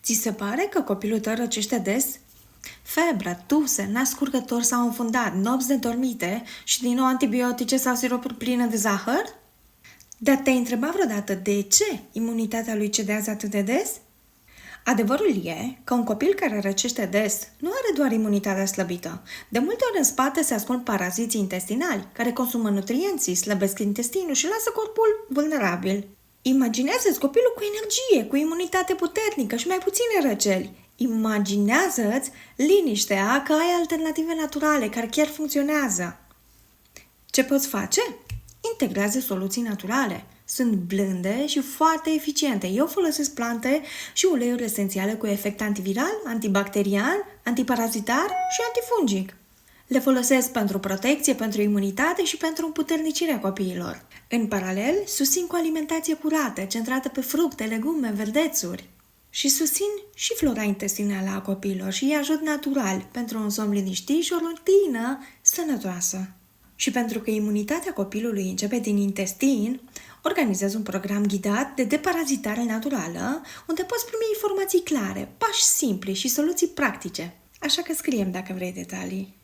Ți se pare că copilul tău răcește des? Febră, tuse, nas scurgător sau înfundat, nopți nedormite și din nou antibiotice sau siropuri pline de zahăr? Dar te-ai întrebat vreodată de ce imunitatea lui cedează atât de des? Adevărul e că un copil care răcește des nu are doar imunitatea slăbită. De multe ori în spate se ascund paraziții intestinali, care consumă nutrienții, slăbesc intestinul și lasă corpul vulnerabil. Imaginează-ți copilul cu energie, cu imunitate puternică și mai puține răceli. Imaginează-ți liniștea că ai alternative naturale care chiar funcționează. Ce poți face? Integrează soluții naturale. Sunt blânde și foarte eficiente. Eu folosesc plante și uleiuri esențiale cu efect antiviral, antibacterian, antiparazitar și antifungic. Le folosesc pentru protecție, pentru imunitate și pentru împuternicirea copiilor. În paralel, susțin cu alimentație curată, centrată pe fructe, legume, verdețuri. Și susțin și flora intestinală a copiilor și îi ajut natural pentru un somn liniștit și o rutină sănătoasă. Și pentru că imunitatea copilului începe din intestin, organizez un program ghidat de deparazitare naturală, unde poți primi informații clare, pași simpli și soluții practice. Așa că scrie-mi dacă vrei detalii.